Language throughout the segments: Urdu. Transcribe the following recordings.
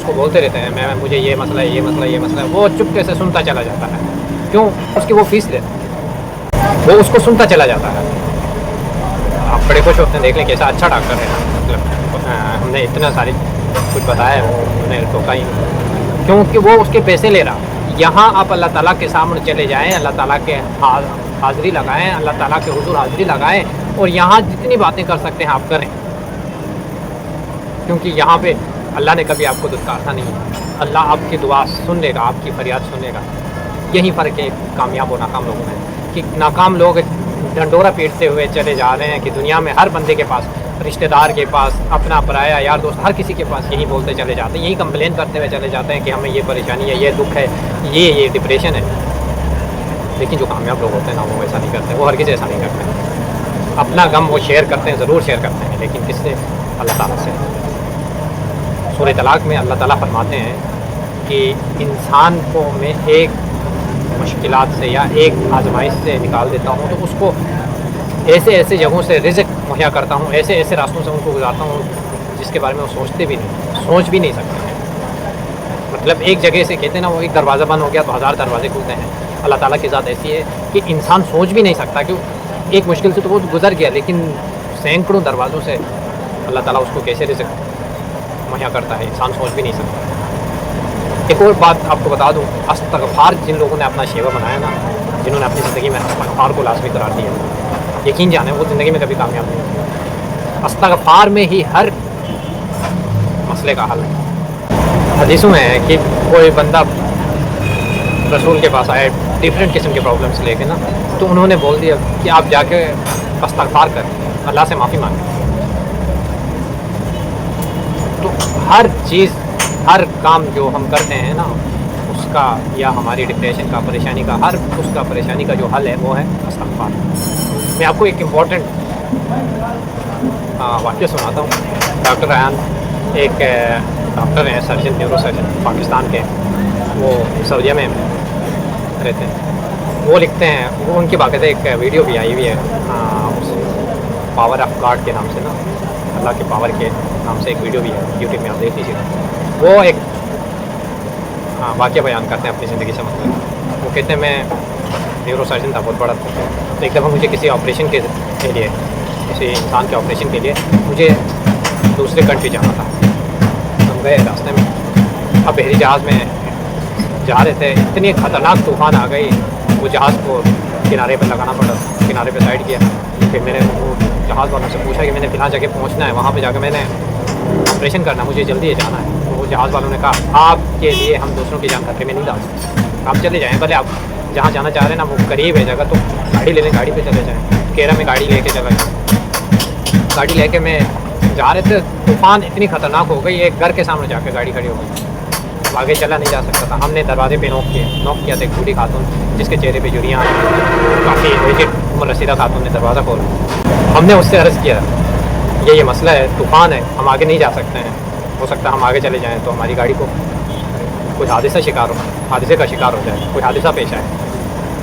اس کو بولتے رہتے ہیں مجھے یہ مسئلہ ہے، یہ مسئلہ ہے، یہ مسئلہ ہے، وہ چپکے سے سنتا چلا جاتا ہے. کیوں؟ اس کی وہ فیس لیتے، وہ اس کو سنتا چلا جاتا ہے. آپ بڑے خوش ہوتے ہیں، دیکھ لیں کیسا اچھا ڈاکٹر ہے. مطلب ہم نے اتنا ساری کچھ بتایا ہے، وہ انہوں نے ٹوکا ہی نہیں، کیونکہ وہ اس کے پیسے لے رہا. یہاں آپ اللہ تعالیٰ کے سامنے چلے جائیں، اللہ تعالیٰ کے حاضری لگائیں، اللہ تعالیٰ کے حضور حاضری لگائیں، اور یہاں جتنی باتیں کر سکتے ہیں آپ کریں، کیونکہ یہاں پہ اللہ نے کبھی آپ کو دھتکارا نہیں. اللہ آپ کی دعا سن لے گا، آپ کی فریاد سن لے گا. یہی فرق ہے کامیاب و ناکام لوگوں میں، کہ ناکام لوگ ڈنڈورا پیٹتے ہوئے چلے جا رہے ہیں کہ دنیا میں ہر بندے کے پاس، رشتہ دار کے پاس، اپنا پرایا یار دوست، ہر کسی کے پاس یہی بولتے چلے جاتے ہیں، یہی کمپلین کرتے ہوئے چلے جاتے ہیں کہ ہمیں یہ پریشانی ہے، یہ دکھ ہے، یہ ڈپریشن ہے. لیکن جو کامیاب لوگ ہوتے ہیں نا، وہ ایسا نہیں کرتے، وہ ہرگز ایسا نہیں کرتے. اپنا غم وہ شیئر کرتے ہیں، ضرور شیئر کرتے ہیں، لیکن کس سے؟ اللہ تعالیٰ سے. سورہ طلاق میں اللہ تعالیٰ فرماتے ہیں کہ انسان کو میں ایک مشکلات سے یا ایک آزمائش سے نکال دیتا ہوں، تو اس کو ایسے ایسے جگہوں سے رزق مہیا کرتا ہوں، ایسے ایسے راستوں سے ان کو گزارتا ہوں جس کے بارے میں وہ سوچتے بھی نہیں، سوچ بھی نہیں سکتے ہیں. مطلب ایک جگہ سے کہتے ہیں نا، وہ ایک دروازہ بند ہو گیا تو 1000 دروازے کھلتے ہیں. اللہ تعالیٰ کی ذات ایسی ہے کہ انسان سوچ بھی نہیں سکتا کہ ایک مشکل سے تو وہ گزر گیا، لیکن سینکڑوں دروازوں سے اللہ تعالیٰ اس کو کیسے رزق مہیا کرتا ہے، انسان سوچ بھی نہیں سکتا. ایک اور بات آپ کو بتا دوں، استغفار جن لوگوں نے اپنا شیوا بنایا نا، جنہوں نے اپنی زندگی میں استغفار کو لازمی قرار دیا، یقین جانیں وہ زندگی میں کبھی کامیاب نہیں ہوتے. استغفار میں ہی ہر مسئلے کا حل ہے. حدیثوں میں ہے کہ کوئی بندہ رسول کے پاس آئے ڈفرینٹ قسم کے پرابلمس لے کے نا، تو انہوں نے بول دیا کہ آپ جا کے استغفار کریں، اللہ سے معافی مانگیں. تو ہر چیز، ہر کام جو ہم کرتے ہیں نا، اس کا یا ہماری ڈپریشن کا، پریشانی کا، ہر اس کا پریشانی کا جو حل ہے وہ ہے استغفار. میں آپ کو ایک امپورٹنٹ واقعہ سناتا ہوں. ڈاکٹر ریان ایک ڈاکٹر ہیں، سرجن، نیورو سرجن پاکستان کے، وہ سعودیہ میں رہتے ہیں. وہ لکھتے ہیں، وہ ان کی باقاعدہ ایک ویڈیو بھی آئی ہوئی ہے اس پاور آف گاڈ کے نام سے نا، اللہ کے پاور کے نام سے ایک ویڈیو بھی ہے، یوٹیوب میں آپ دیکھ لیجیے. وہ ایک واقعہ بیان کرتے ہیں اپنی زندگی سے. مطلب وہ کہتے ہیں میں نیورو سرجن تھا بہت بڑا، تو ایک دفعہ مجھے کسی آپریشن کے لیے، کسی انسان کے آپریشن کے لیے مجھے دوسرے کنٹری جانا تھا. ہم گئے راستے میں، اب بحری جہاز میں جا رہے تھے، اتنی خطرناک طوفان آ گئی، وہ جہاز کو کنارے پہ لگانا پڑا، کنارے پہ سائڈ کیا. پھر میں نے وہ جہاز والوں سے پوچھا کہ میں نے فلاں جگہ پہنچنا ہے، وہاں پہ جا کے میں نے آپریشن کرنا، مجھے جلدی جانا ہے. تو وہ جہاز والوں نے کہا آپ کے لیے ہم دوسروں کی جان خطرے میں نہیں ڈال سکتے، آپ چلے جائیں، بھلے آپ جہاں جانا چاہ رہے ہیں نا وہ قریب ہے جگہ، تو گاڑی لے لیں، گاڑی پہ چلے جائیں. کیرا میں گاڑی لے کے چلا گیا. گاڑی لے کے میں جا رہے تھے، طوفان اتنی خطرناک ہو گئی، ایک گھر کے سامنے جا کے گاڑی کھڑی ہو گئی، آگے چلا نہیں جا سکتا تھا. ہم نے دروازے پہ نوک کیا تھا. ایک بوڑھی خاتون جس کے چہرے پہ جھریاں، کافی ایجڈ عمر رسیدہ خاتون نے دروازہ کھولا. ہم نے اس سے عرض کیا یہ مسئلہ ہے، طوفان ہے، ہم آگے نہیں جا سکتے ہیں، ہو سکتا ہے ہم آگے چلے جائیں تو ہماری گاڑی کو کوئی حادثے کا شکار ہو جائے، کوئی حادثہ پیش آئے،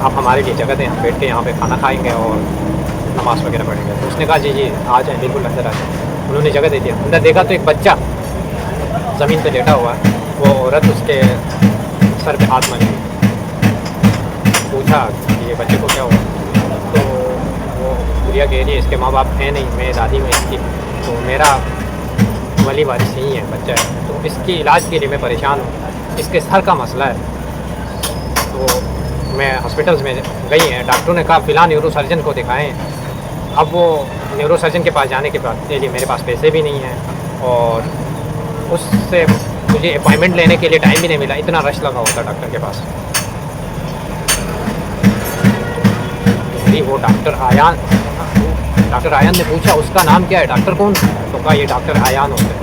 آپ ہمارے لیے جگہ دیں، ہم بیٹھ کے یہاں پہ کھانا کھائیں گے اور نماز وغیرہ پڑھیں گے. تو اس نے کہا جی آ جائیں، بالکل اندر آ جائیں. انہوں نے جگہ دے دیا. اندر دیکھا تو ایک بچہ زمین پہ لیٹا ہوا ہے. وہ عورت اس کے سر پہ ہاتھ ماری. پوچھا کہ یہ بچے کو کیا ہوا؟ تو وہ بڑھیا کہہ رہی ہے اس کے ماں باپ ہیں نہیں، میں دادی میں اس کی، تو میرا ولی وارث نہیں ہے، بچہ ہے، تو اس کی علاج کے لیے میں پریشان ہوں، اس کے سر کا مسئلہ ہے. تو میں ہاسپٹلس میں گئی ہیں، ڈاکٹروں نے کہا فلاں نیورو سرجن کو دکھائیں. اب وہ نیورو سرجن کے پاس جانے کے لیے میرے پاس پیسے بھی نہیں ہیں، اور اس سے مجھے اپائنٹمنٹ لینے کے لیے ٹائم بھی نہیں ملا، اتنا رش لگا ہوتا ڈاکٹر کے پاس. وہ ڈاکٹر آیان نے پوچھا اس کا نام کیا ہے، ڈاکٹر کون؟ تو کہا یہ ڈاکٹر آیان ہوتے ہیں.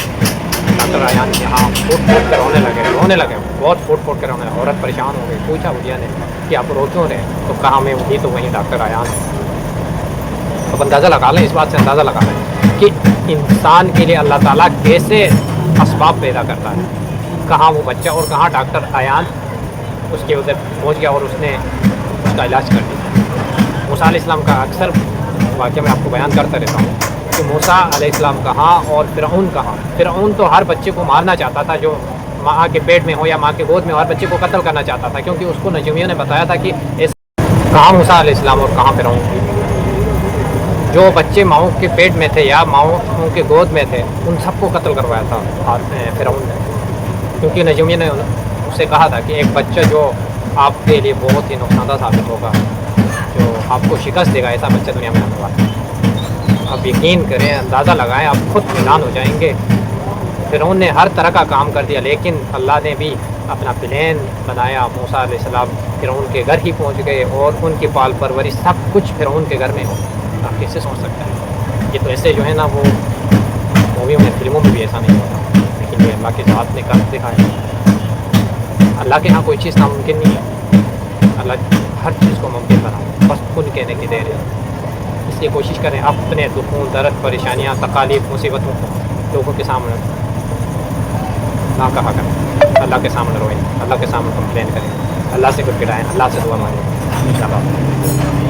ڈاکٹر آیان یہاں پھوٹ کے رونے لگے، بہت پھوٹ کے رونے لگے. عورت پریشان ہو گئی. پوچھا بھیا نے کہ آپ رو کیوں رہے؟ تو کہا میں وہی تو وہیں ڈاکٹر آیان ہوں. اب اندازہ لگا لیں، اس بات سے اندازہ لگا لیں کہ انسان کے لیے اللہ تعالیٰ کیسے اسباب پیدا کرتا ہے. کہاں وہ بچہ اور کہاں ڈاکٹر آیان اس کے ادھر پہنچ گیا اور اس نے اس کا علاج کر دیا. موسیٰ علیہ السلام کا اکثر واقعہ میں آپ کو بیان کرتا رہتا ہوں کہ موسیٰ علیہ السلام کہاں اور فرعون کہاں. فرعون تو ہر بچے کو مارنا چاہتا تھا جو ماں کے پیٹ میں ہو یا ماں کے گود میں ہو، ہر بچے کو قتل کرنا چاہتا تھا، کیونکہ اس کو نجومیوں نے بتایا تھا کہ کہاں موسیٰ علیہ السلام اور کہاں فرعون تھی۔ جو بچے ماؤں کے پیٹ میں تھے یا ماؤں کے گود میں تھے، ان سب کو قتل کروایا تھا فرعون نے، کیونکہ نجومیوں نے اس سے کہا تھا کہ ایک بچہ جو آپ کے لیے بہت ہی نقصان دہ ثابت ہوگا، جو آپ کو شکست دے گا، ایسا بچہ دنیا میں آنے والا ہے۔ آپ یقین کریں، اندازہ لگائیں، آپ خود حیران ہو جائیں گے۔ فرعون نے ہر طرح کا کام کر دیا، لیکن اللہ نے بھی اپنا پلین بنایا۔ موسیٰ علیہ السلام فرعون کے گھر ہی پہنچ گئے، اور ان کی پال پرورش سب کچھ فرعون کے گھر میں ہو۔ آپ کیسے سوچ سکتے ہیں؟ یہ تو ایسے جو ہے نا، وہ موویوں میں، فلموں میں بھی ایسا نہیں ہوتا، لیکن یہ اللہ کے ذات نے کر دکھایا۔ اللہ کے ہاں کوئی چیز ناممکن نہیں ہے، اللہ ہر چیز کو ممکن بنا، بس کن کہنے کی دیر ہے۔ اس لیے کوشش کریں اپنے دکھوں، درد، پریشانیاں، تکالیف، مصیبتوں کو لوگوں کے سامنے نہ کہا کریں، اللہ کے سامنے روئیں، اللہ کے سامنے کمپلین کریں، اللہ سے گڑگڑائیں، اللہ سے دعا مانگیں، انشاءاللہ۔